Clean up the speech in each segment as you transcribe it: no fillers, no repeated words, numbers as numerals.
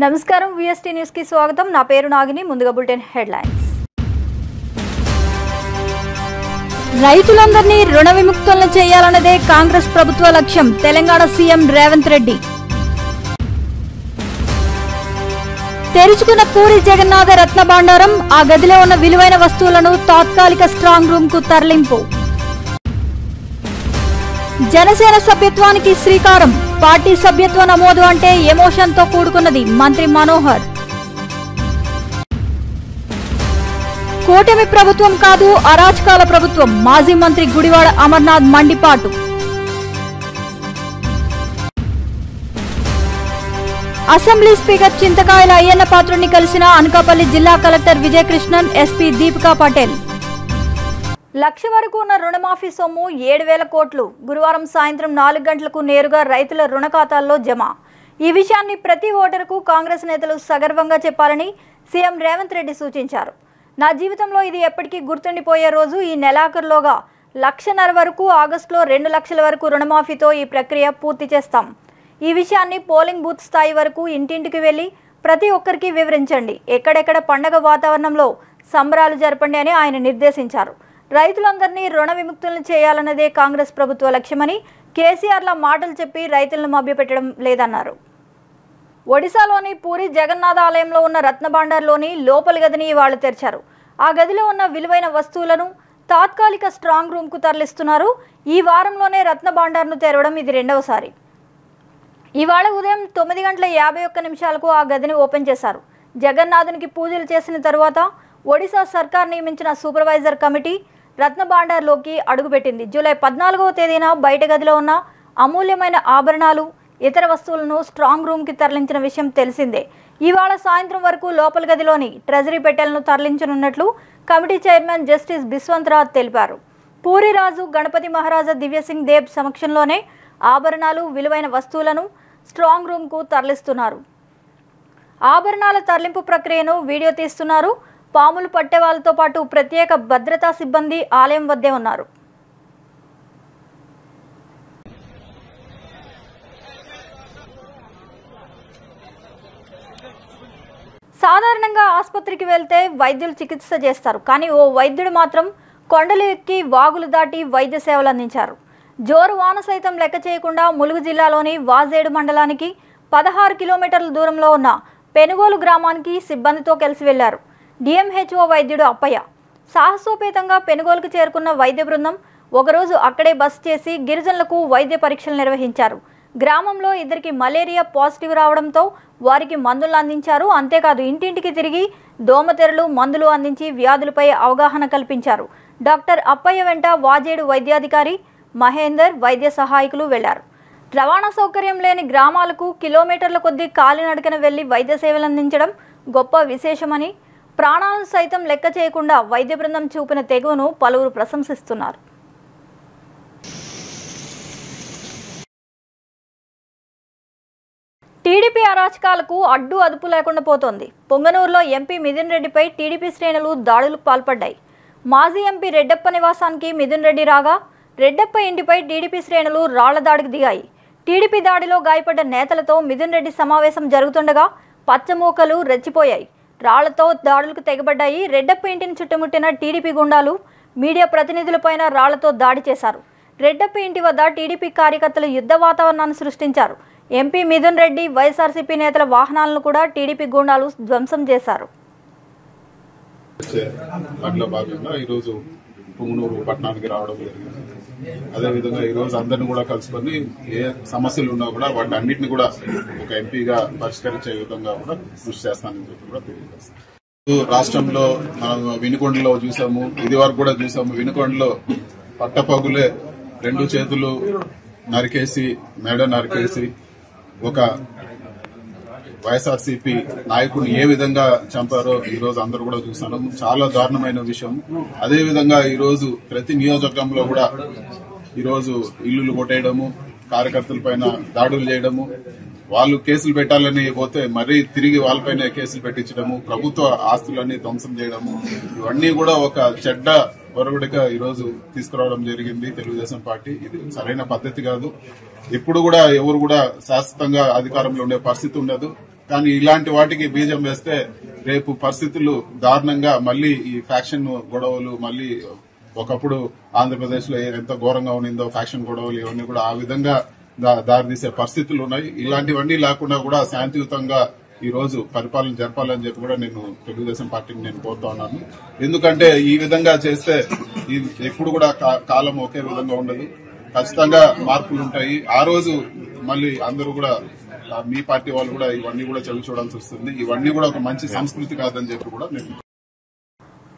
నమస్కారం VST news కి స్వాగతం। నా పేరు నాగిని। ముందుగా బులెటిన్ హెడ్లైన్స్। రైతులందరినీ రుణ విముక్తులను చేయాలన్నదే కాంగ్రెస్ ప్రభుత్వ లక్ష్యం। తెలంగాణ సీఎం రేవంత్ రెడ్డి। తెరుచుకున్న పూరి జగన్నాథ రత్న భాండారం, ఆ గదిలో ఉన్న విలువైన వస్తువులను తాత్కాలిక స్ట్రాంగ్ రూమ్ కు తరలింపు। జనసేన సభ్యత్వానికి శ్రీకారం, పార్టీ సభ్యత్వ నమోదు అంటే ఎమోషన్ తో కూడుకున్నది, మంత్రి మనోహర్। కూటమి ప్రభుత్వం కాదు, అరాచకాల ప్రభుత్వం, మాజీ మంత్రి గుడివాడ అమర్నాథ్ మండిపాటు। అసెంబ్లీ స్పీకర్ చింతకాయల అయ్యన్న పాత్రుడిని కలిసిన అనకాపల్లి జిల్లా కలెక్టర్ విజయకృష్ణన్, ఎస్పీ దీపికా పటేల్। 1,00,000 వరకు ఉన్న రుణమాఫీ సొమ్ము 7,000 కోట్లు గురువారం సాయంత్రం 4 గంటలకు నేరుగా రైతుల రుణ ఖాతాల్లో జమ। ఈ విషయాన్ని ప్రతి ఓటరుకు కాంగ్రెస్ నేతలు సగర్వంగా చెప్పాలని సీఎం రేవంత్ రెడ్డి సూచించారు। నా జీవితంలో ఇది ఎప్పటికీ గుర్తుండిపోయే రోజు। ఈ నెలాఖరులోగా 1,50,000 వరకు, ఆగస్టులో 2 లక్షల వరకు రుణమాఫీతో ఈ ప్రక్రియ పూర్తి చేస్తాం। ఈ విషయాన్ని పోలింగ్ బూత్ స్థాయి వరకు ఇంటింటికి వెళ్లి ప్రతి ఒక్కరికి వివరించండి, ఎక్కడెక్కడ పండగ వాతావరణంలో సంబరాలు జరపండి అని ఆయన నిర్దేశించారు। రైతులందరినీ రుణ విముక్తులను చేయాలన్నదే కాంగ్రెస్ ప్రభుత్వ లక్ష్యమని, కేసీఆర్ల మాటలు చెప్పి రైతులను మభ్యపెట్టడం లేదన్నారు। ఒడిశాలోని పూరి జగన్నాథ ఆలయంలో ఉన్న రత్న భాండార్లోని లోపలి గదిని ఇవాళ తెరిచారు। ఆ గదిలో ఉన్న విలువైన వస్తువులను తాత్కాలిక స్ట్రాంగ్ రూమ్ కు తరలిస్తున్నారు। ఈ వారంలోనే రత్న భాండార్ను తెరవడం ఇది రెండవసారి। ఇవాళ ఉదయం 9:51 ఆ గదిని ఓపెన్ చేశారు। జగన్నాథునికి పూజలు చేసిన తరువాత ఒడిశా సర్కార్ నియమించిన సూపర్వైజర్ కమిటీ రత్న భాండార్లోకి అడుగుపెట్టింది। జూలై 14వ తేదీన బయట గదిలో ఉన్న అమూల్యమైన ఆభరణాలు, ఇతర వస్తువులను స్ట్రాంగ్ రూమ్కి తరలించిన విషయం తెలిసిందే। ఇవాళ సాయంత్రం వరకు లోపల గదిలోని ట్రెజరీ పెట్టెలను తరలించనున్నట్లు committee chairman justice Biswanath Raj తెలిపారు। పూరి రాజు గణపతి మహారాజా దివ్యసింగ్ దేబ్ సమక్షంలోనే ఆభరణాలు, విలువైన వస్తువులను స్ట్రాంగ్ రూమ్కు తరలిస్తున్నారు। ఆభరణాల తరలింపు ప్రక్రియను వీడియో తీస్తున్నారు। పాములు పట్టే వాళ్ళతో పాటు ప్రత్యేక భద్రతా సిబ్బంది ఆలయం వద్దే ఉన్నారు। సాధారణంగా ఆసుపత్రికి వెళ్తే వైద్యులు చికిత్స చేస్తారు, కానీ ఓ వైద్యుడు మాత్రం కొండలు ఎక్కి వాగులు దాటి వైద్య సేవలు అందించారు। జోరు వాన సైతం లెక్క చేయకుండా ములుగు జిల్లాలోని వాజేడు మండలానికి 16 కిలోమీటర్ల దూరంలో ఉన్న పెనుగోలు గ్రామానికి సిబ్బందితో కలిసి వెళ్లారు డిఎంహెచ్ఓ వైద్యుడు అప్పయ్య। సాహసోపేతంగా పెనుగోలుకు చేరుకున్న వైద్య బృందం ఒకరోజు అక్కడే బస చేసి గిరిజనులకు వైద్య పరీక్షలు నిర్వహించారు। గ్రామంలో 2కి మలేరియా పాజిటివ్ రావడంతో వారికి మందులు అందించారు। అంతేకాదు ఇంటింటికి తిరిగి దోమతెరలు, మందులు అందించి వ్యాధులపై అవగాహన కల్పించారు। డాక్టర్ అప్పయ్య వెంట వాజేడు వైద్యాధికారి మహేందర్, వైద్య సహాయకులు వెళ్లారు। రవాణా సౌకర్యం లేని గ్రామాలకు కిలోమీటర్ల కొద్దీ కాలినడకన వెళ్లి వైద్య సేవలు అందించడం గొప్ప విశేషమని, ప్రాణాలను సైతం లెక్క చేయకుండా వైద్య బృందం చూపిన తెగువను పలువురు ప్రశంసిస్తున్నారు। టీడీపీ అరాచకాలకు అడ్డు అదుపు లేకుండా పోతోంది। పొంగనూరులో ఎంపీ మిథున్ రెడ్డిపై టీడీపీ శ్రేణులు దాడులకు పాల్పడ్డాయి। మాజీ ఎంపీ రెడ్డప్ప నివాసానికి మిథున్ రెడ్డి రాగా రెడ్డప్ప ఇంటిపై టీడీపీ శ్రేణులు రాళ్ల దాడికి దిగాయి। టీడీపీ దాడిలో గాయపడ్డ నేతలతో మిథున్ రెడ్డి సమావేశం జరుగుతుండగా పచ్చమూకలు రెచ్చిపోయాయి, రాళ్లతో దాడులకు తెగబడ్డాయి। రెడ్డప్ప ఇంటిని చుట్టుముట్టిన టీడీపీ గుండాలు మీడియా ప్రతినిధులపైన రాళ్లతో దాడి చేశారు। రెడ్డప్ప ఇంటి వద్ద టీడీపీ కార్యకర్తలు యుద్ధ వాతావరణాన్ని సృష్టించారు। ఎంపీ మిథున్ రెడ్డి, వైఎస్ఆర్సీపీ నేతల వాహనాలను కూడా టీడీపీ గుండాలు ధ్వంసం చేశారు। పొంగనూరు పట్టణానికి రావడం జరిగింది। అదేవిధంగా ఈ రోజు అందరిని కూడా కలుసుకొని ఏ సమస్యలు ఉన్నా కూడా వాటి అన్నింటినీ కూడా ఒక ఎంపీగా పరిష్కరించే విధంగా కూడా కృషి చేస్తానని చెప్పి కూడా తెలియజేస్తాను। రాష్ట్రంలో మనం వినుకొండలో చూసాము, ఇది వరకు కూడా చూసాము। వినుకొండలో పట్టపగులే 2 చేతులు నరికేసి, మెడ నరికేసి ఒక వైఎస్ఆర్సీపీ నాయకుడిని ఏ విధంగా చంపారో ఈ రోజు అందరూ కూడా చూసాను। చాలా దారుణమైన విషయం। అదే విధంగా ఈ రోజు ప్రతి నియోజకవర్గంలో కూడా ఈ రోజు ఇల్లులు కొట్టేయడము, కార్యకర్తల పైన దాడులు చేయడము, వాళ్ళు కేసులు పెట్టాలని పోతే మరీ తిరిగి వాళ్ళపైన కేసులు పెట్టించడము, ప్రభుత్వ ఆస్తులన్నీ ధ్వంసం చేయడము, ఇవన్నీ కూడా ఒక చెడ్డ ఒరవడిగా ఈ రోజు తీసుకురావడం జరిగింది తెలుగుదేశం పార్టీ। ఇది సరైన పద్ధతి కాదు। ఎప్పుడు కూడా ఎవరు కూడా శాశ్వతంగా అధికారంలో ఉండే పరిస్థితి ఉండదు। కానీ ఇలాంటి వాటికి బీజం వేస్తే రేపు పరిస్థితులు దారుణంగా మళ్లీ ఈ ఫ్యాక్షన్ గొడవలు మళ్లీ ఒకప్పుడు ఆంధ్రప్రదేశ్ లో ఎంత ఘోరంగా ఉండిందో ఫ్యాక్షన్ గొడవలు ఇవన్నీ కూడా ఆ విధంగా దారితీసే పరిస్థితులు ఉన్నాయి. ఇలాంటివన్నీ లేకుండా కూడా శాంతియుతంగా ఈ రోజు పరిపాలన జరపాలని చెప్పి కూడా నేను తెలుగుదేశం పార్టీని నేను కోరుతా ఉన్నాను. ఎందుకంటే ఈ విధంగా చేస్తే ఎప్పుడు కూడా కాలం ఒకే విధంగా ఉండదు. ఖచ్చితంగా మార్పులు ఉంటాయి. ఆ రోజు మళ్ళీ అందరూ కూడా మీ పార్టీ వాళ్ళు కూడా ఇవన్నీ కూడా చవి చూడాల్సి వస్తుంది. ఇవన్నీ కూడా ఒక మంచి సంస్కృతి కాదని చెప్పి కూడా నేను.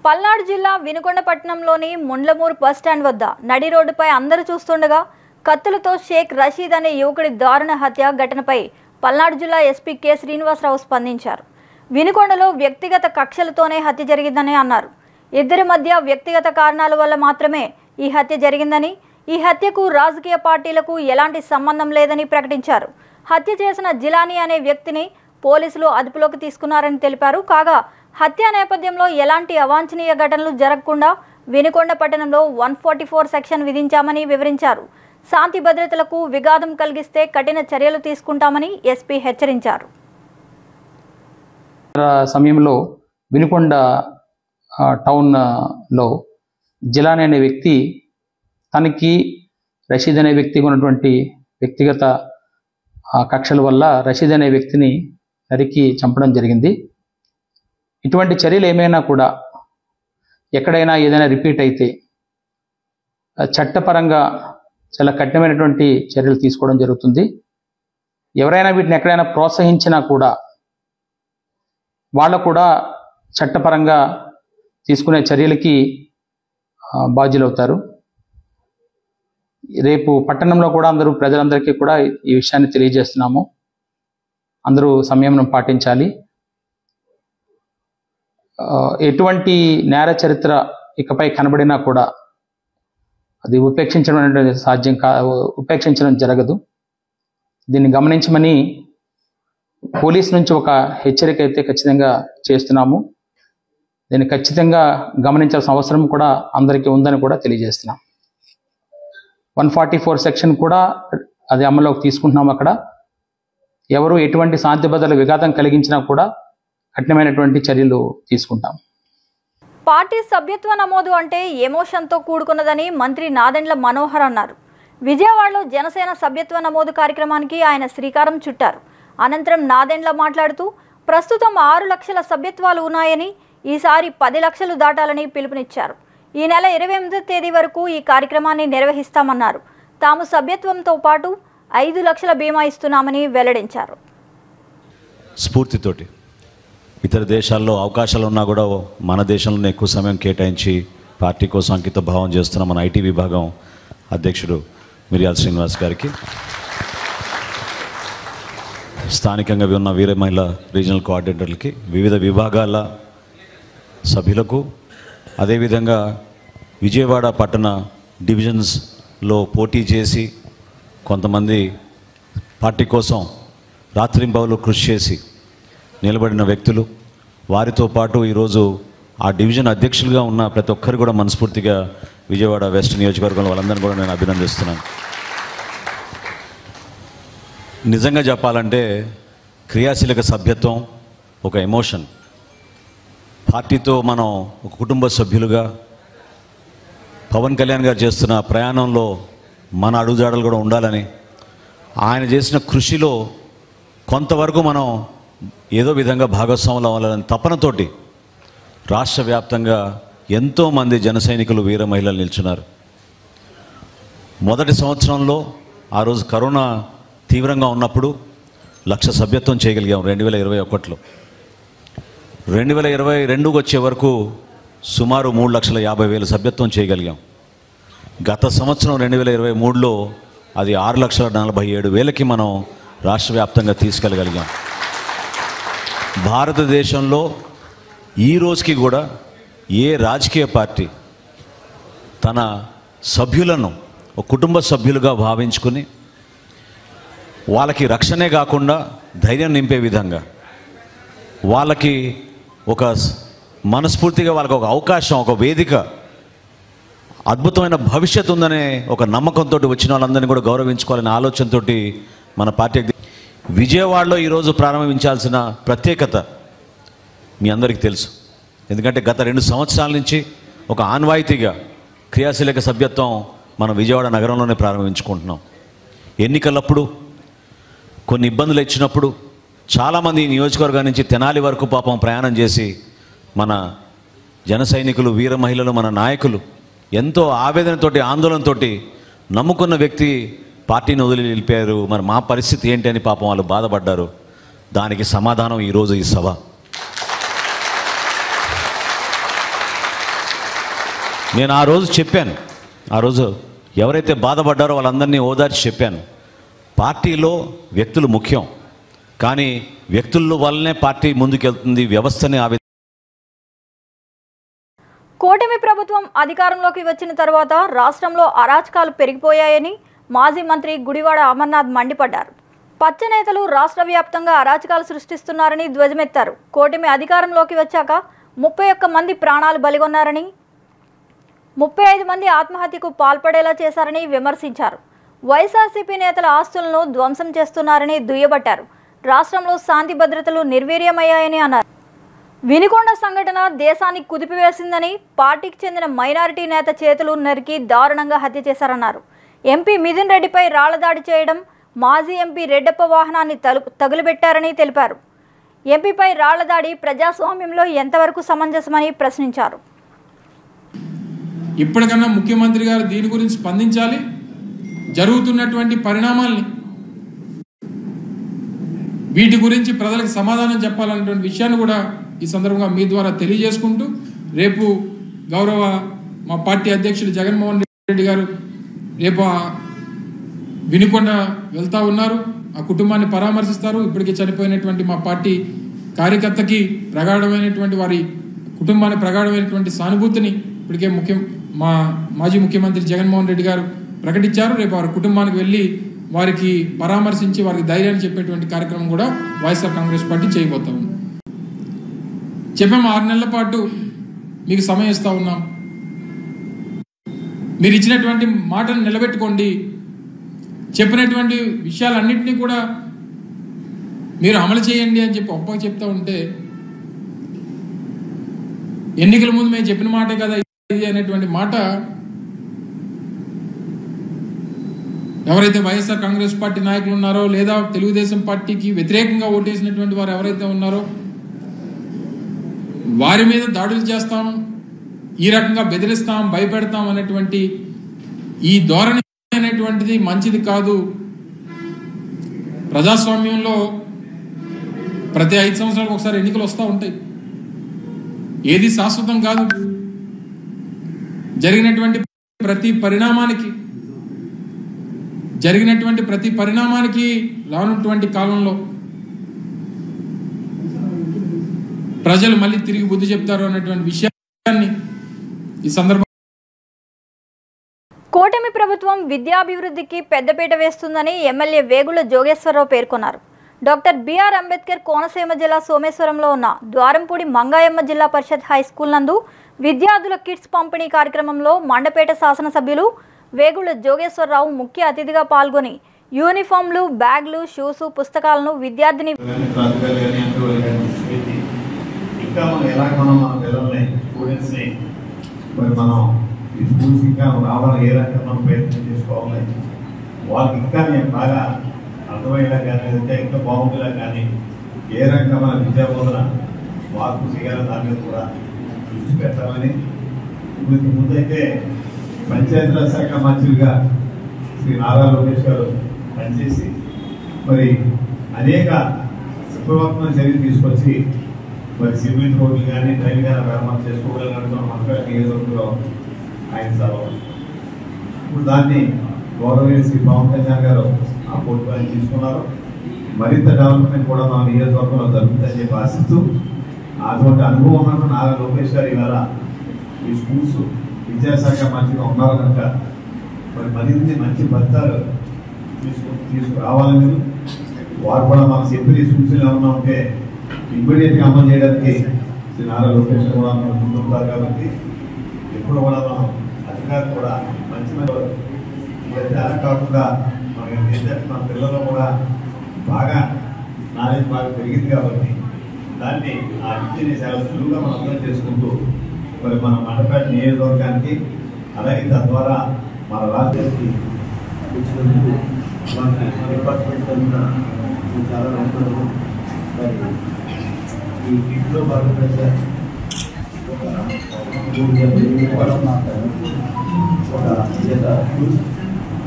పల్నాడు జిల్లా వినుకొండపట్నంలోని ముండ్లమూరు బస్టాండ్ వద్ద నడి రోడ్డుపై అందరూ చూస్తుండగా కత్తులతో షేక్ రషీద్ అనే యువకుడి దారుణ హత్య ఘటనపై పల్నాడు జిల్లా ఎస్పీ కె శ్రీనివాసరావు స్పందించారు. వినుకొండలో వ్యక్తిగత కక్షలతోనే హత్య జరిగిందని అన్నారు. ఇద్దరి మధ్య వ్యక్తిగత కారణాల వల్ల మాత్రమే ఈ హత్య జరిగిందని, ఈ హత్యకు రాజకీయ పార్టీలకు ఎలాంటి సంబంధం లేదని ప్రకటించారు. హత్య చేసిన జిలానీ అనే వ్యక్తిని పోలీసులు అదుపులోకి తీసుకున్నారని తెలిపారు. కాగా హత్య నేపథ్యంలో ఎలాంటి అవాంఛనీయ ఘటనలు జరగకుండా వినుకొండ పట్టణంలో 144 సెక్షన్ విధించామని వివరించారు. శాంతి భద్రతలకు విఘాతం కలిగిస్తే కఠిన చర్యలు తీసుకుంటామని ఎస్పీ హెచ్చరించారు. సమయంలో వినుకొండ టౌన్లో జిలానీ అనే వ్యక్తి తనకి రషీద్ అనే వ్యక్తికి ఉన్నటువంటి వ్యక్తిగత కక్షల వల్ల రషీద్ అనే వ్యక్తిని నరికి చంపడం జరిగింది. ఇటువంటి చర్యలు ఏమైనా కూడా ఎక్కడైనా ఏదైనా రిపీట్ అయితే చట్టపరంగా చాలా కఠినమైనటువంటి చర్యలు తీసుకోవడం జరుగుతుంది. ఎవరైనా వీటిని ఎక్కడైనా ప్రోత్సహించినా కూడా వాళ్ళు కూడా చట్టపరంగా తీసుకునే చర్యలకి బాధ్యులవుతారు. రేపు పట్టణంలో కూడా ప్రజలందరికీ కూడా ఈ విషయాన్ని తెలియజేస్తున్నాము. అందరూ సంయమనం పాటించాలి. ఎటువంటి నేర చరిత్ర ఇకపై కనబడినా కూడా అది ఉపేక్షించడం జరగదు. దీన్ని గమనించమని పోలీస్ నుంచి ఒక హెచ్చరిక అయితే ఖచ్చితంగా చేస్తున్నాము. దీన్ని ఖచ్చితంగా గమనించాల్సిన అవసరం కూడా అందరికీ ఉందని కూడా తెలియజేస్తున్నాం. 144 సెక్షన్ కూడా అది అమల్లోకి తీసుకుంటున్నాం. అక్కడ ఎవరు ఎటువంటి శాంతి భద్రతల విఘాతం కలిగించినా కూడా కఠినమైనటువంటి చర్యలు తీసుకుంటాం. పార్టీ సభ్యత్వ నమోదు అంటే ఎమోషన్తో కూడుకున్నదని మంత్రి నాదెండ్ల మనోహర్ అన్నారు. విజయవాడలో జనసేన సభ్యత్వ నమోదు కార్యక్రమానికి ఆయన శ్రీకారం చుట్టారు. అనంతరం నాదెండ్ల మాట్లాడుతూ ప్రస్తుతం 6 లక్షల సభ్యత్వాలు ఉన్నాయని, ఈసారి 10 లక్షలు దాటాలని పిలుపునిచ్చారు. ఈ నెల 28వ తేదీ వరకు ఈ కార్యక్రమాన్ని నిర్వహిస్తామన్నారు. తాము సభ్యత్వంతో పాటు 5 లక్షల బీమా ఇస్తున్నామని వెల్లడించారు. స్ఫూర్తితోటి ఇతర దేశాల్లో అవకాశాలు ఉన్నా కూడా మన దేశంలోనే ఎక్కువ సమయం కేటాయించి పార్టీ కోసం అంకిత భావం చేస్తున్న మన ఐటీ విభాగం అధ్యక్షుడు మిరియాల శ్రీనివాస్ గారికి, స్థానికంగా ఉన్న వీర మహిళ రీజనల్ కోఆర్డినేటర్లకి, వివిధ విభాగాల సభ్యులకు, అదేవిధంగా విజయవాడ పట్టణ డివిజన్స్లో పోటీ చేసి కొంతమంది పార్టీ కోసం రాత్రింబవలు కృషి చేసి నిలబడిన వ్యక్తులు, వారితో పాటు ఈరోజు ఆ డివిజన్ అధ్యక్షులుగా ఉన్న ప్రతి ఒక్కరు కూడా మనస్ఫూర్తిగా విజయవాడ వెస్ట్ నియోజకవర్గంలో వాళ్ళందరినీ కూడా నేను అభినందిస్తున్నాను. నిజంగా చెప్పాలంటే క్రియాశీలక సభ్యత్వం ఒక ఎమోషన్. పార్టీతో మనం ఒక కుటుంబ సభ్యులుగా పవన్ కళ్యాణ్ గారు చేస్తున్న ప్రయాణంలో మన అడుగుజాడలు కూడా ఉండాలని, ఆయన చేసిన కృషిలో కొంతవరకు మనం ఏదో విధంగా భాగస్వాములు అవ్వాలని తపనతోటి రాష్ట్ర వ్యాప్తంగా ఎంతోమంది జన సైనికులు వీర మహిళలు నిల్చున్నారు. మొదటి సంవత్సరంలో ఆ రోజు కరోనా తీవ్రంగా ఉన్నప్పుడు 1,00,000 సభ్యత్వం చేయగలిగాం 2021లో. 2022 వచ్చే వరకు సుమారు 3,50,000 సభ్యత్వం చేయగలిగాం. గత సంవత్సరం 2023లో అది 6,47,000కి మనం రాష్ట్ర వ్యాప్తంగా తీసుకెళ్ళగలిగాం. భారతదేశంలో ఈ రోజుకి కూడా ఏ రాజకీయ పార్టీ తన సభ్యులను ఒక కుటుంబ సభ్యులుగా భావించుకుని వాళ్ళకి రక్షణే కాకుండా ధైర్యం నింపే విధంగా, వాళ్ళకి ఒక మనస్ఫూర్తిగా వాళ్ళకి ఒక అవకాశం, ఒక వేదిక, అద్భుతమైన భవిష్యత్తు ఉందనే ఒక నమ్మకంతో వచ్చిన వాళ్ళందరినీ కూడా గౌరవించుకోవాలనే ఆలోచనతో మన పార్టీ విజయవాడలో ఈరోజు ప్రారంభించాల్సిన ప్రత్యేకత మీ అందరికీ తెలుసు. ఎందుకంటే గత 2 సంవత్సరాల నుంచి ఒక ఆన్వాయితీగా క్రియాశీలక సభ్యత్వం మనం విజయవాడ నగరంలోనే ప్రారంభించుకుంటున్నాం. ఎన్నికలప్పుడు కొన్ని ఇబ్బందులు ఇచ్చినప్పుడు చాలామంది ఈ నియోజకవర్గం నుంచి తెనాలి వరకు పాపం ప్రయాణం చేసి మన జన సైనికులు, వీర మహిళలు, మన నాయకులు ఎంతో ఆవేదనతోటి, ఆందోళనతోటి నమ్ముకున్న వ్యక్తి పార్టీని వదిలి వెళ్ళిపోయారు. మరి మా పరిస్థితి ఏంటి అని పాపం వాళ్ళు బాధపడ్డారు. దానికి సమాధానం ఈరోజు ఈ సభ. నేను ఆ రోజు చెప్పాను, ఆ రోజు ఎవరైతే బాధపడ్డారో వాళ్ళందరినీ ఓదార్చి చెప్పాను, పార్టీలో వ్యక్తులు ముఖ్యం, కానీ వ్యక్తుల వల్లనే పార్టీ ముందుకెళ్తుంది, వ్యవస్థని కూటమి ప్రభుత్వం అధికారంలోకి వచ్చిన తర్వాత రాష్ట్రంలో అరాచకాలు పెరిగిపోయాయని మాజీ మంత్రి గుడివాడ అమర్నాథ్ మండిపడ్డారు. పచ్చ నేతలు రాష్ట్ర వ్యాప్తంగా అరాచకాలు సృష్టిస్తున్నారని ధ్వజమెత్తారు. కూటమి అధికారంలోకి వచ్చాక 31 మంది ప్రాణాలు బలిగొన్నారని, 35 మంది ఆత్మహత్యకు పాల్పడేలా చేశారని విమర్శించారు. వైఎస్ఆర్సీపీ నేతల ఆస్తులను ధ్వంసం చేస్తున్నారని దుయ్యబట్టారు. రాష్ట్రంలో శాంతి భద్రతలు నిర్వీర్యమయ్యాయని అన్నారు. వినుకొండ సంఘటన దేశాన్ని కుదిపివేసిందని, పార్టీకి చెందిన మైనారిటీ నేత చేతులు నరికి దారుణంగా హత్య చేశారన్నారు. ఎంపీ మిథున్ రెడ్డిపై రాళ్లదాడి చేయడం, మాజీ ఎంపీ రెడ్డప్ప వాహనాన్ని తగులుబెట్టారని తెలిపారు. ఎంపీపై రాళ్లదాడి ప్రజాస్వామ్యంలో ఎంతవరకు సమంజసమని ప్రశ్నించారు. ఇప్పటికన్నా ముఖ్యమంత్రి గారు దీని గురించి స్పందించాలి. జరుగుతున్నటువంటి పరిణామాల్ని, వీటి గురించి ప్రజలకు సమాధానం చెప్పాలన్నటువంటి విషయాన్ని కూడా ఈ సందర్భంగా మీ ద్వారా తెలియజేసుకుంటూ, రేపు గౌరవ మా పార్టీ అధ్యక్షులు జగన్మోహన్ రెడ్డి గారు రేపు వినుకొండ వెళ్తా ఉన్నారు. ఆ కుటుంబాన్ని పరామర్శిస్తారు. ఇప్పటికే చనిపోయినటువంటి మా పార్టీ కార్యకర్తకి ప్రగాఢమైనటువంటి వారి కుటుంబానికి ప్రగాఢమైనటువంటి సానుభూతిని ఇప్పటికే మా మాజీ ముఖ్యమంత్రి జగన్మోహన్ రెడ్డి గారు ప్రకటించారు. రేపు వారి కుటుంబానికి వెళ్ళి వారికి పరామర్శించి వారికి ధైర్యాన్ని చెప్పేటువంటి కార్యక్రమం కూడా వైఎస్ఆర్ కాంగ్రెస్ పార్టీ చేయబోతా ఉంది. చెప్పాము 6 నెలల పాటు మీకు సమయం ఇస్తా ఉన్నాం. మీరు ఇచ్చినటువంటి మాటను నిలబెట్టుకోండి. చెప్పినటువంటి విషయాలన్నింటినీ కూడా మీరు అమలు చేయండి అని చెప్పి ఒప్పగా చెప్తా ఉంటే, ఎన్నికల ముందు మేము చెప్పిన మాటే కదా ఇది అనేటువంటి మాట ఎవరైతే వైఎస్ఆర్ కాంగ్రెస్ పార్టీ నాయకులు ఉన్నారో, లేదా తెలుగుదేశం పార్టీకి వ్యతిరేకంగా ఓటేసినటువంటి వారు ఎవరైతే ఉన్నారో వారి మీద దాడులు చేస్తాం, ఈ రకంగా బెదిరిస్తాం, భయపెడతాం అనేటువంటి ఈ ధోరణి అనేటువంటిది మంచిది కాదు. ప్రజాస్వామ్యంలో ప్రతి 5 సంవత్సరాలకు ఒకసారి ఎన్నికలు వస్తూ ఉంటాయి. ఏది శాశ్వతం కాదు. జరిగినటువంటి ప్రతి పరిణామానికి రానున్నటువంటి కాలంలో ప్రజలు మళ్ళీ తిరిగి బుద్ధి చెప్తారు అన్నటువంటి విషయాన్ని ఈ సందర్భంగా. కూటమి ప్రభుత్వం విద్యాభివృద్ధికి పెద్దపీట వేస్తుందని ఎమ్మెల్యే వేగుల జోగేశ్వరరావు పేర్కొన్నారు. డాక్టర్ బిఆర్ అంబేద్కర్ కోనసీమ జిల్లా సోమేశ్వరంలో ఉన్న ద్వారంపూడి మంగాయమ్మ జిల్లా పరిషత్ హై స్కూల్ నందు విద్యార్థుల కిట్స్ పంపిణీ కార్యక్రమంలో మండపేట శాసనసభ్యులు వేగుల జోగేశ్వరరావు ముఖ్య అతిథిగా పాల్గొని యూనిఫామ్లు, బ్యాగ్లు, షూస్, పుస్తకాలను విద్యార్థిని ఈ స్కూల్స్ ఇంకా రావాలని ఏ రకంగా మనం ప్రయత్నం చేసుకోవాలి, వాళ్ళకి ఇంకా నేను బాగా అర్థమయ్యేలా కానీ లేదంటే ఇంకా బాగుండేలా కానీ ఏ రకంగా మన విద్యా బోధన మార్పు చేయాలని దాని మీద కూడా దృష్టి పెట్టాలని. ఇంకొక ముందైతే పంచాయతీరాజ్ శాఖ మంత్రిగా శ్రీ నారా లోకేష్ గారు పనిచేసి మరి అనేక విప్లవాత్మక చర్యలు తీసుకొచ్చి మరి సిమెంట్ రోడ్లు కానీ డ్రైన్ కానీ మరమ్మతు చేసుకోగలిగినట్టు మనపేట నియోజకవర్గంలో ఆయన సెలవు. ఇప్పుడు దాన్ని గౌరవనీయ శ్రీ పవన్ కళ్యాణ్ గారు ఆ పోర్టుని తీసుకున్నారు. మరింత డెవలప్మెంట్ కూడా మన నియోజకవర్గంలో జరుగుతుందని చెప్పి ఆశిస్తూ అటువంటి అనుభవం ఉన్నట్టు నారా లోకేష్ గారు ఇవాళ ఈ స్కూల్స్ విద్యాశాఖ మంత్రిగా ఉన్నారు కనుక మరి మరింత మంచి ఫలితాలు తీసుకురావాలని వారు కూడా మనకు చెప్పిన సూచనలు ఏమన్నా ఉంటే ఇమ్మీడియట్గా అమలు చేయడానికి శ్రీ నారా లోకేష్ కూడా మనం ముందుంటారు. కాబట్టి ఎప్పుడు కూడా మనం అధికారులు కూడా మంచి తేడా కాకుండా మన పిల్లలు కూడా బాగా నాలెడ్జ్ బాగా పెరిగింది కాబట్టి దాన్ని ఆ విద్యని చాలా సులువుగా మనం అర్థం చేసుకుంటూ మరి మన మండపేట నియోజకవర్గానికి అలాగే తద్వారా మన రాష్ట్రానికి వచ్చినందుకు మనకి డిపార్ట్మెంట్ తరఫున చాలా ధన్యవాదాలు. మరి ఈ కిట్లో భాగంగా సార్ ఒక జత షూస్,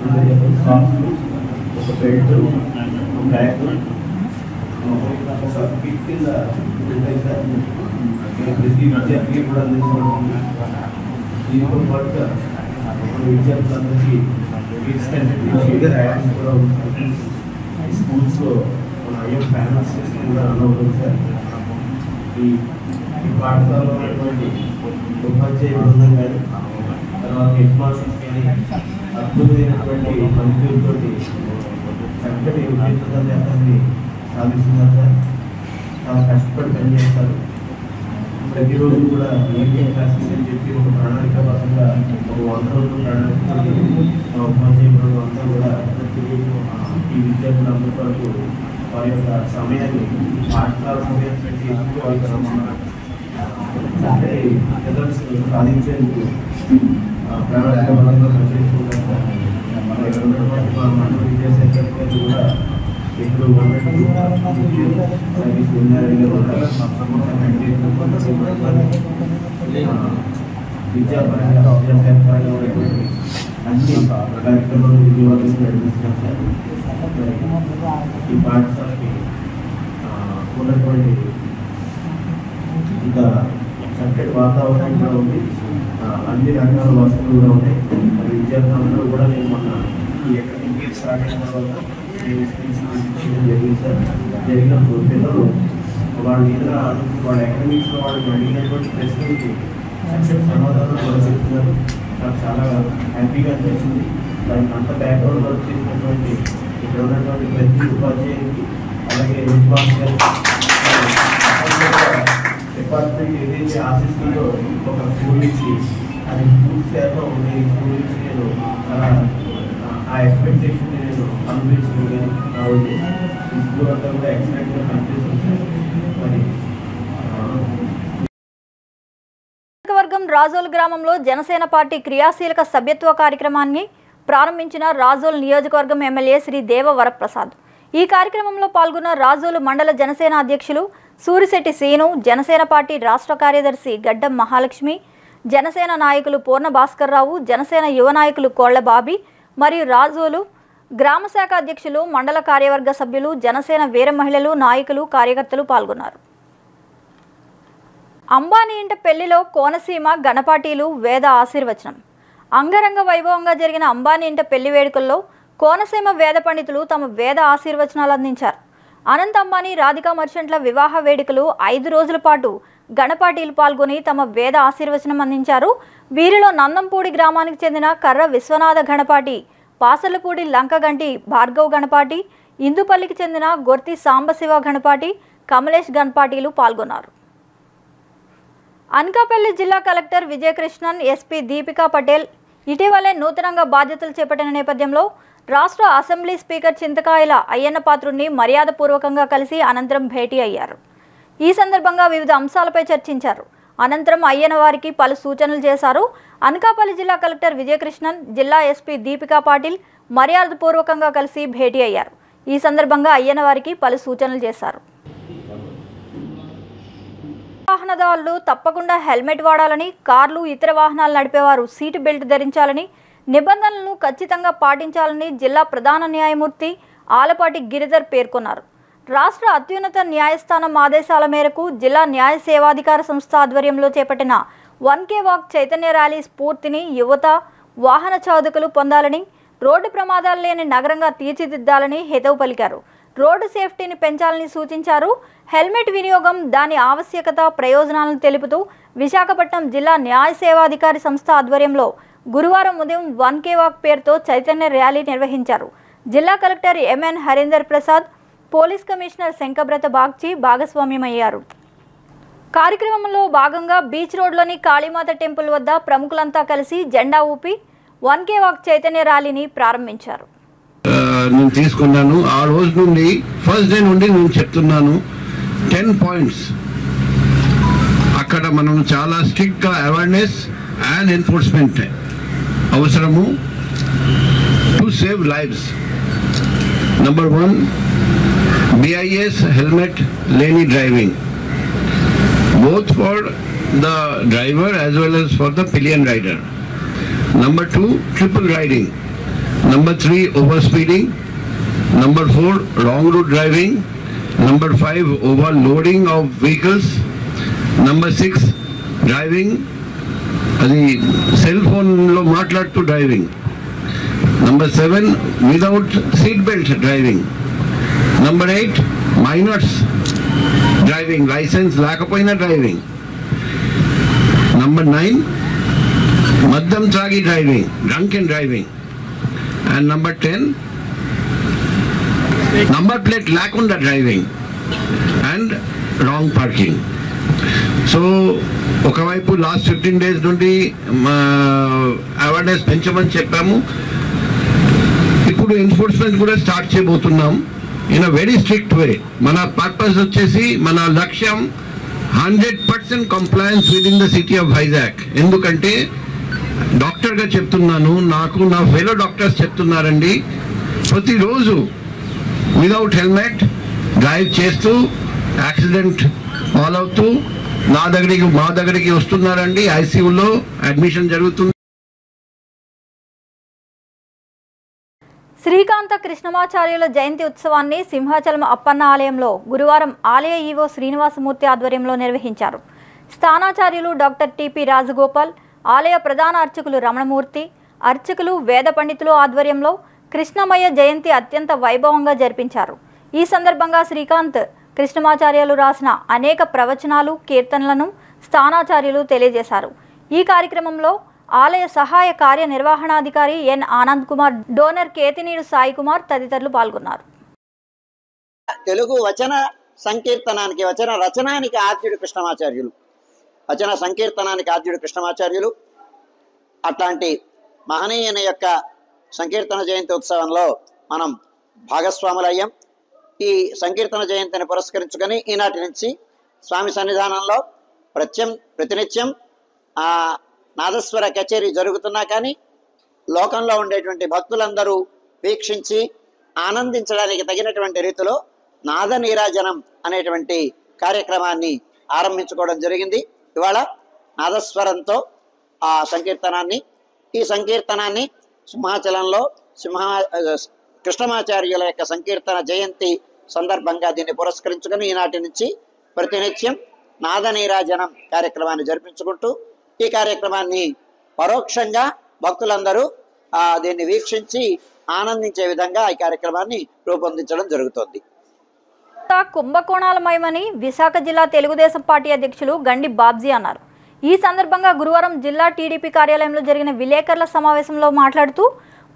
2 జతలు సాక్స్లు, ఒక బెల్ట్, ఒక బ్యాగ్, ఒక కిట్ కింద ఉంటాయి సార్. ప్రతి విద్యార్థికి కూడా అందించబడుతుంది. దీంతో పాటుగా విద్యార్థులందరికీ కిట్స్ ర్యాక్స్ కూడా ఉంటుంది. స్కూల్స్లో మన ఐఎఫ్ ప్యానల్స్ సిస్టమ్ కూడా రన్ అవుతుంది సార్. ఈ పాఠశాలలో ఉన్నటువంటి ఉపాధ్యాయ బృందం కానీ తర్వాత హెడ్ మాస్టర్స్ కానీ అద్భుతమైనటువంటి పనితీరుతో చక్కటి ఉద్యోగాన్ని సాధిస్తున్నారు సార్. చాలా కష్టపడి పనిచేస్తారు. ప్రతిరోజు కూడా ఈవినింగ్ క్లాసెస్ అని చెప్పి ఒక ప్రణాళికాబద్ధంగా ఒక 100 రోజుల ప్రణాళిక ఉపాధ్యాయ బృందం అంతా కూడా ఈ విద్యార్థులందరి వరకు వారి యొక్క సమయాన్ని పాఠశాల సమయాన్ని పెట్టి చక్కటి రిజల్ట్స్ సాధించేందుకు ప్రణాళికాబద్ధంగా పనిచేసుకుంటారు. మన మండల విద్యాశాఖ కూడా ఇప్పుడు సర్వీస్ విద్యాపరంగా విద్యాశాఖపరంగా ఉన్నటువంటి అన్ని కార్యక్రమాలు విజయవంతంగా నడిపిస్తున్నాం సార్. ఈ పాఠశాలకి ఉన్నటువంటి ఇంకా చక్కటి వాతావరణం కూడా ఉంది. అన్ని రకాల వసతులు కూడా ఉన్నాయి. మరి విద్యార్థులందరూ కూడా నేను మొన్న ఈ అకాడమిక్ ఇయర్ స్టార్ట్ అయిన తర్వాత జరిగింది సార్. జరిగినప్పుడు పిల్లలు వాళ్ళు ఏదైనా వాళ్ళ అకాడమిక్స్లో వాళ్ళు అడిగినటువంటి ప్రశ్నలకి చక్కటి సమాధానం కూడా చెప్తున్నారు. నాకు చాలా హ్యాపీగా అనిపించింది. దానికి అంత బ్యాక్గ్రౌండ్ వర్క్ చేసినటువంటి ఇక్కడ ఉన్నటువంటి ప్రతి ఉపాధ్యాయునికి అలాగే డిపార్ట్మెంట్ ఏదైతే ఆశిస్తుందో ఒక స్కూల్ నుంచి అది పూర్తి శాతం నేను స్కూల్ నుంచి నేను చాలా ఆ ఎక్స్పెక్టేషన్ నేను అనుభవించింది. కాబట్టి ఈ స్కూల్ అంతా కూడా ఎక్సలెంట్గా పనిచేస్తుంది. మరి వర్గం రాజోల్ గ్రామంలో జనసేన పార్టీ క్రియాశీలక సభ్యత్వ కార్యక్రమాన్ని ప్రారంభించిన రాజోల్ నియోజకవర్గం ఎమ్మెల్యే శ్రీ దేవ వరప్రసాద్. ఈ కార్యక్రమంలో పాల్గొన్న రాజోలు మండల జనసేన అధ్యక్షులు సూరిశెట్టి శ్రీను, జనసేన పార్టీ రాష్ట్ర కార్యదర్శి గడ్డం మహాలక్ష్మి, జనసేన నాయకులు పూర్ణ భాస్కర్రావు, జనసేన యువ నాయకులు కోళ్ల బాబీ మరియు రాజోలు గ్రామ శాఖ అధ్యక్షులు, మండల కార్యవర్గ సభ్యులు, జనసేన వీర మహిళలు, నాయకులు, కార్యకర్తలు పాల్గొన్నారు. అంబానీ ఇంట పెళ్లిలో కోనసీమ గణపాటీలు వేద ఆశీర్వచనం. అంగరంగ వైభవంగా జరిగిన అంబానీ ఇంట పెళ్లి వేడుకల్లో కోనసీమ వేద పండితులు తమ వేద ఆశీర్వచనాలు అందించారు. అనంత్ అంబానీ, రాధికా మర్చెంట్ల వివాహ వేడుకలు 5 రోజుల పాటు గణపాటీలు పాల్గొని తమ వేద ఆశీర్వచనం అందించారు. వీరిలో నందంపూడి గ్రామానికి చెందిన కర్ర విశ్వనాథ గణపాటి, పాసలపూడి లంకగంటి భార్గవ్ గణపాటి, ఇందుపల్లికి చెందిన గొర్తి సాంబశివ గణపాటి, కమలేష్ గణపాటీలు పాల్గొన్నారు. అనకాపల్లి జిల్లా కలెక్టర్ విజయకృష్ణన్, ఎస్పీ దీపికా పటేల్ ఇటీవలే నూతనంగా బాధ్యతలు చేపట్టిన నేపథ్యంలో రాష్ట్ర అసెంబ్లీ స్పీకర్ చింతకాయల అయ్యన్న పాత్రుడిని మర్యాదపూర్వకంగా కలిసి అనంతరం భేటీ అయ్యారు. ఈ సందర్భంగా వివిధ అంశాలపై చర్చించారు. అనంతరం అయ్యన్న వారికి పలు సూచనలు చేశారు. అనకాపల్లి జిల్లా కలెక్టర్ విజయకృష్ణన్, జిల్లా ఎస్పీ దీపికా పాటిల్ మర్యాదపూర్వకంగా కలిసి భేటీ అయ్యారు. ఈ సందర్భంగా అయ్యన్న వారికి పలు సూచనలు చేశారు. వాహనదారులు తప్పకుండా హెల్మెట్ వాడాలని, కార్లు ఇతర వాహనాలు నడిపేవారు సీటు బెల్ట్ ధరించాలని, నిబంధనలను ఖచ్చితంగా పాటించాలని జిల్లా ప్రధాన న్యాయమూర్తి ఆలపాటి గిరిధర్ పేర్కొన్నారు. రాష్ట్ర అత్యున్నత న్యాయస్థానం ఆదేశాల మేరకు జిల్లా న్యాయ సేవాధికార సంస్థ ఆధ్వర్యంలో చేపట్టిన 1K వాక్ చైతన్య ర్యాలీ స్ఫూర్తిని యువత, వాహన చోదకులు పొందాలని, రోడ్డు ప్రమాదాలు లేని నగరంగా తీర్చిదిద్దాలని హితవు పలికారు. రోడ్డు సేఫ్టీని పెంచాలని సూచించారు. హెల్మెట్ వినియోగం, దాని ఆవశ్యకత, ప్రయోజనాలను తెలుపుతూ విశాఖపట్నం జిల్లా న్యాయ సేవాధికారి సంస్థ ఆధ్వర్యంలో గురువారం ఉదయం 1K వాక్ పేరుతో చైతన్య ర్యాలీ నిర్వహించారు. జిల్లా collector MN Harinder Prasad, police commissioner Shankhabrata Bagchi భాగస్వామ్యమయ్యారు. కార్యక్రమంలో భాగంగా బీచ్ రోడ్లోని కాళీమాత టెంపుల్ వద్ద ప్రముఖులంతా కలిసి జెండా ఊపి 1K వాక్ చైతన్య ర్యాలీని ప్రారంభించారు. నేను తీసుకున్నాను. ఆ రోజు నుండి ఫస్ట్ డే నుండి నేను చెప్తున్నాను 10 పాయింట్స్. అక్కడ మనం చాలా స్ట్రిక్ట్గా అవేర్నెస్ అండ్ ఎన్ఫోర్స్మెంట్ అవసరము to save lives. Number 1, BIS helmet lane driving, both for the driver as well as for the pillion rider. Number 2, triple riding. Number 3, overspeeding. Number 4, wrong route driving. Number 5, overloading of vehicles. Number 6, driving అది cell ఫోన్లో మాట్లాడుతూ driving. Number 7, without seat belt driving. Number 8, minors driving, license లేకపోయినా driving. Number 9, మద్యం తాగి driving, drunken driving. And number 10, number plate లేకుండా driving and wrong parking. So ఒకవైపు last 15 days నుండి awareness పెంచమని చెప్పాము. ఇప్పుడు ఎన్ఫోర్స్మెంట్ కూడా స్టార్ట్ చేయబోతున్నాం ఇన్ అ వెరీ స్ట్రిక్ట్ వే. మన పర్పస్ వచ్చేసి మన లక్ష్యం 100% compliance with in the city of Vizag. ఎందుకంటే డాక్టర్గా చెప్తున్నాను, నాకు నా ఫెలో డాక్టర్స్ చెప్తున్నారండి, ప్రతిరోజు వితౌట్ హెల్మెట్ డ్రైవ్ చేస్తూ యాక్సిడెంట్ పాలవుతూ మా దగ్గరికి వస్తున్నారండి. ఐసీయూలో అడ్మిషన్ జరుగుతుంది. శ్రీకాంత కృష్ణమాచార్యుల జయంతి ఉత్సవాన్ని సింహాచలం అప్పన్న ఆలయంలో గురువారం ఆలయ ఈవో శ్రీనివాసమూర్తి ఆధ్వర్యంలో నిర్వహించారు. స్థానాచార్యులు డాక్టర్ టిపి రాజగోపాల్, ఆలయ ప్రధాన అర్చకులు రమణమూర్తి, అర్చకులు వేద పండితులు ఆధ్వర్యంలో కృష్ణమయ్య జయంతి అత్యంత వైభవంగా జరిపించారు. ఈ సందర్భంగా శ్రీకాంత్ కృష్ణమాచార్యులు రాసిన అనేక ప్రవచనాలు, కీర్తనలను స్థానాచార్యులు తెలియజేశారు. ఈ కార్యక్రమంలో ఆలయ సహాయ కార్యనిర్వహణాధికారి ఎన్ ఆనంద్ కుమార్, డోనర్ కేతినీడు సాయి కుమార్ తదితరులు పాల్గొన్నారు. తెలుగు వచన సంకీర్తనానికి, వచన రచనానికి ఆద్యుడు కృష్ణమాచార్యులు, వచన సంకీర్తనానికి ఆద్యుడు కృష్ణమాచార్యులు. అట్లాంటి మహనీయుని యొక్క సంకీర్తన జయంతి ఉత్సవంలో మనం భాగస్వాములయ్యాం. ఈ సంకీర్తన జయంతిని పురస్కరించుకొని ఈనాటి నుంచి స్వామి సన్నిధానంలో ప్రతినిత్యం నాదస్వర కచేరీ జరుగుతున్నా కానీ లోకంలో ఉండేటువంటి భక్తులందరూ వీక్షించి ఆనందించడానికి తగినటువంటి రీతిలో నాద నీరాజనం అనేటువంటి కార్యక్రమాన్ని ఆరంభించుకోవడం జరిగింది. ఇవాళ నాదస్వరంతో ఆ ఈ సంకీర్తనాన్ని సింహాచలంలో కృష్ణమాచార్యుల యొక్క సంకీర్తన జయంతి సందర్భంగా దీన్ని పురస్కరించుకొని ఈనాటి నుంచి ప్రతినిత్యం నాద నీరాజనం కార్యక్రమాన్ని జరిపించుకుంటూ ఈ కార్యక్రమాన్ని పరోక్షంగా భక్తులందరూ దీన్ని వీక్షించి ఆనందించే విధంగా ఈ కార్యక్రమాన్ని రూపొందించడం జరుగుతోంది. కుంభకోణాలమయమని విశాఖ జిల్లా తెలుగుదేశం పార్టీ అధ్యక్షులు గండి బాబ్జీ అన్నారు. ఈ సందర్భంగా గురువారం జిల్లా టీడీపీ కార్యాలయంలో జరిగిన విలేకరుల సమావేశంలో మాట్లాడుతూ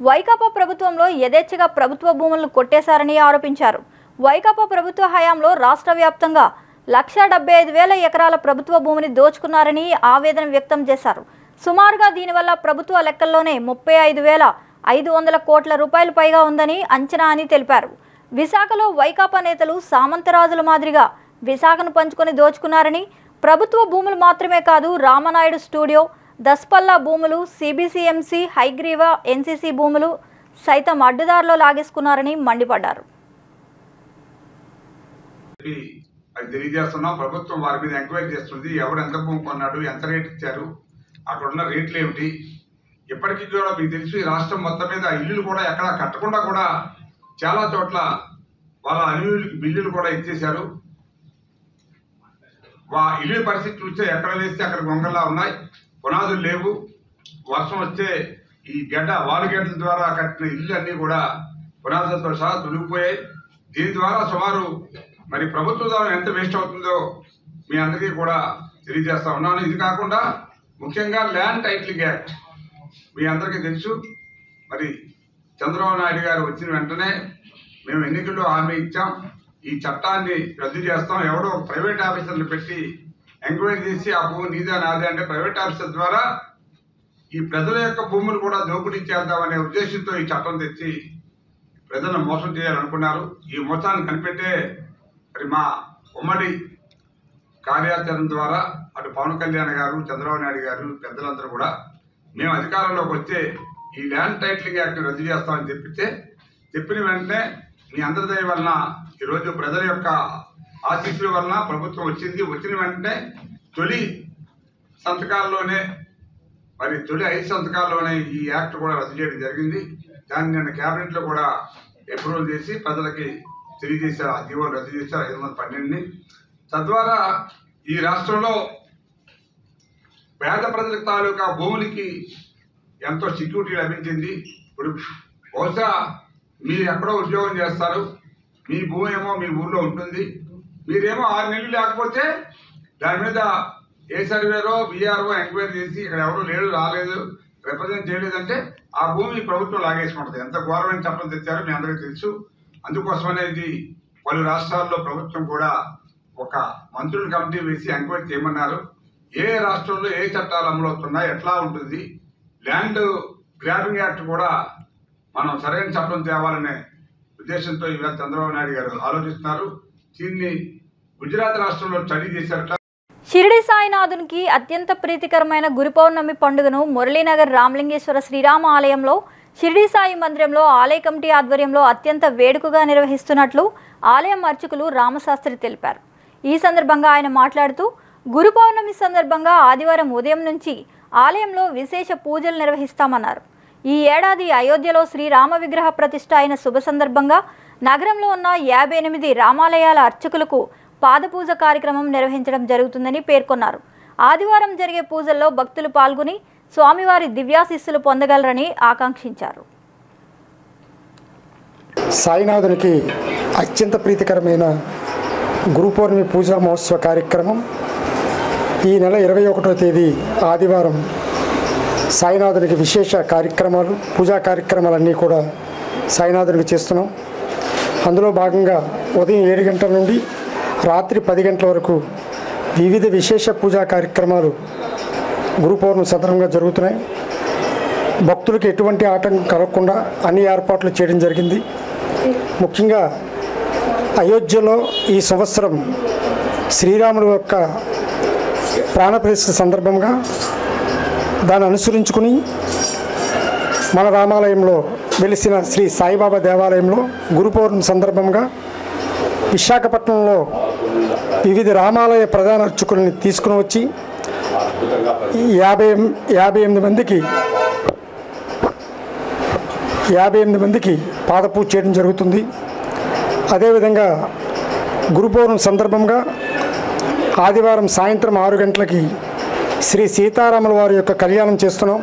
వైకాపా ప్రభుత్వంలో యథేచ్ఛగా ప్రభుత్వ భూములను కొట్టేశారని ఆరోపించారు. వైకాపా ప్రభుత్వ హయాంలో రాష్ట్ర వ్యాప్తంగా 1,75,000 ఎకరాల ప్రభుత్వ భూమిని దోచుకున్నారని ఆవేదన వ్యక్తం చేశారు. సుమారుగా దీనివల్ల ప్రభుత్వ లెక్కల్లోనే 35,500 కోట్ల రూపాయలు పైగా ఉందని అంచనా అని తెలిపారు. విశాఖలో వైకాపా నేతలు సామంతరాజుల మాదిరిగా విశాఖను పంచుకొని దోచుకున్నారని, ప్రభుత్వ భూములు మాత్రమే కాదు రామనాయుడు స్టూడియో, దస్పల్లా భూములు, సిబిసిఎంసి, హైగ్రీవా, ఎన్సీసీ భూములు సైతం అడ్డుదారిలో లాగేసుకున్నారని మండిపడ్డారు. అది తెలియజేస్తున్నాం. ప్రభుత్వం వారి మీద ఎంక్వైరీ చేస్తుంది. ఎవరు ఎంత భూమి కొన్నాడు, ఎంత రేట్ ఇచ్చారు, అక్కడ ఉన్న రేట్లు ఏమిటి. ఇప్పటికీ కూడా మీకు తెలుసు ఈ రాష్ట్రం మొత్తం మీద ఇల్లులు కూడా ఎక్కడా కట్టకుండా కూడా చాలా చోట్ల వాళ్ళ అనుయులకి బిల్లులు కూడా ఇచ్చేశారు. ఇల్లు పరిస్థితి చూస్తే ఎక్కడ వేస్తే అక్కడ గొంగల్లా ఉన్నాయి, పునాదులు లేవు. వర్షం వస్తే ఈ వాలుగడ్డల ద్వారా కట్టిన ఇల్లు అన్నీ కూడా పునాదులతో సహా తొలిగిపోయాయి. దీని ద్వారా సుమారు మరి ప్రభుత్వ ద్వారా ఎంత వేస్ట్ అవుతుందో మీ అందరికీ కూడా తెలియజేస్తా ఉన్నాను. ఇది కాకుండా ముఖ్యంగా ల్యాండ్ టైటిలింగ్ యాక్ట్ మీ అందరికీ తెలుసు. మరి చంద్రబాబు నాయుడు గారు వచ్చిన వెంటనే మేము ఎన్నికల్లో హామీ ఇచ్చాం, ఈ చట్టాన్ని రద్దు చేస్తాం. ఎవడో ప్రైవేట్ ఆఫీసర్లు పెట్టి ఎంక్వైరీ చేసి ఆ భూమి నీదే నాదే అంటే ప్రైవేట్ ఆఫీసర్ ద్వారా ఈ ప్రజల యొక్క భూములు కూడా దోపిడీ చేద్దామనే ఉద్దేశంతో ఈ చట్టం తెచ్చి ప్రజలను మోసం చేయాలనుకున్నారు. ఈ మోసాన్ని కనిపెట్టే మరి మా ఉమ్మడి కార్యాచరణ ద్వారా అటు పవన్ కళ్యాణ్ గారు, చంద్రబాబు నాయుడు గారు, పెద్దలందరూ కూడా మేము అధికారంలోకి వస్తే ఈ ల్యాండ్ టైటిలింగ్ యాక్ట్ రద్దు చేస్తామని చెప్పిన వెంటనే మీ అందరి దయ వలన ఈరోజు ప్రజల యొక్క ఆశీస్సుల వలన ప్రభుత్వం వచ్చింది. వచ్చిన వెంటనే తొలి 5 సంతకాల్లోనే ఈ యాక్ట్ కూడా రద్దు చేయడం జరిగింది. దాన్ని నిన్న క్యాబినెట్లో కూడా అప్రూవల్ చేసి ప్రజలకి తెలియజేశారు. ఆ జీవోను రద్దు చేశారు 512ని. తద్వారా ఈ రాష్ట్రంలో పేద ప్రజల తాలూకా భూములకి ఎంతో సెక్యూరిటీ లభించింది. ఇప్పుడు బహుశా మీరు ఎక్కడో ఉద్యోగం చేస్తారు, మీ భూమి ఏమో మీ ఊర్లో ఉంటుంది, మీరేమో 6 నెలలు లేకపోతే దాని మీద ఏ సర్వేరో బీఆర్ఓ ఎంక్వైరీ చేసి ఇక్కడ ఎవరు లేడు, రాలేదు, రిప్రజెంట్ చేయలేదంటే ఆ భూమి ప్రభుత్వం లాగేసుకుంటుంది. ఎంత ఘోరమైన చట్టం తెచ్చారో మీ అందరికీ తెలుసు. అందుకోసమనేది పలు రాష్ట్రాల్లో ప్రభుత్వం కూడా ఒక మంత్రుల కమిటీ వేసి ఎంక్వైరీ చేయమన్నారు. ఏ రాష్ట్రంలో ఏ చట్టాలు అమలవుతున్నాయి, ఎట్లా ఉంటుంది, ల్యాండ్ గ్రాబింగ్ యాక్ట్ కూడా మనం సరైన చట్టం తేవాలనే ఉద్దేశంతో ఇవాళ చంద్రబాబు నాయుడు గారు ఆలోచిస్తున్నారు. దీన్ని గుజరాత్ రాష్ట్రంలో స్టడీ చేశారట. షిరిడి సాయినాథునికి అత్యంత ప్రీతికరమైన గురు పౌర్ణమి పండుగను మురళీనగర్ రామలింగేశ్వర శ్రీరామ ఆలయంలో షిరిడి సాయి మందిరంలో ఆలయ కమిటీ ఆధ్వర్యంలో అత్యంత వేడుకగా నిర్వహిస్తున్నట్లు ఆలయం అర్చకులు రామశాస్త్రి తెలిపారు. ఈ సందర్భంగా ఆయన మాట్లాడుతూ గురు పౌర్ణమి సందర్భంగా ఆదివారం ఉదయం నుంచి ఆలయంలో విశేష పూజలు నిర్వహిస్తామన్నారు. ఈ ఏడాది అయోధ్యలో శ్రీరామ విగ్రహ ప్రతిష్ఠ అయిన శుభ సందర్భంగా నగరంలో ఉన్న 58 రామాలయాల అర్చకులకు పాదపూజ కార్యక్రమం నిర్వహించడం జరుగుతుందని పేర్కొన్నారు. ఆదివారం జరిగే పూజల్లో భక్తులు పాల్గొని స్వామివారి దివ్యాశీస్సులు పొందగలరని ఆకాంక్షించారు. సాయినాథునికి అత్యంత ప్రీతికరమైన గురు పౌర్ణమి పూజా మహోత్సవ కార్యక్రమం ఈ నెల 21వ తేదీ ఆదివారం సాయినాథునికి విశేష కార్యక్రమాలు, పూజా కార్యక్రమాలన్నీ కూడా సాయినాథునికి చేస్తున్నాం. అందులో భాగంగా ఉదయం 7 గంటల నుండి రాత్రి 10 గంటల వరకు వివిధ విశేష పూజా కార్యక్రమాలు గురు పౌర్ణమి సందర్భంగా జరుగుతున్నాయి. భక్తులకు ఎటువంటి ఆటంకం కలగకుండా అన్ని ఏర్పాట్లు చేయడం జరిగింది. ముఖ్యంగా అయోధ్యలో ఈ సంవత్సరం శ్రీరాముడు యొక్క ప్రాణప్రతిష్ఠ సందర్భంగా దాన్ని అనుసరించుకుని మన రామాలయంలో వెలిసిన శ్రీ సాయిబాబా దేవాలయంలో గురు పౌర్ణమి సందర్భంగా విశాఖపట్నంలో వివిధ రామాలయ ప్రధాన అర్చకుల్ని తీసుకుని వచ్చి 58 మందికి పాదపూజ చేయడం జరుగుతుంది. అదేవిధంగా గురు పౌర్ణమి సందర్భంగా ఆదివారం సాయంత్రం 6 గంటలకి శ్రీ సీతారాముల వారి యొక్క కళ్యాణం చేస్తున్నాం.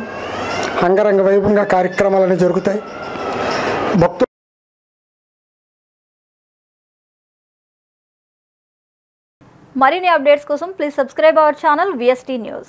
అంగరంగ వైభవంగా కార్యక్రమాలన్నీ జరుగుతాయి. భక్తులు మరిన్ని అప్డేట్స్ కోసం please subscribe our channel VST news.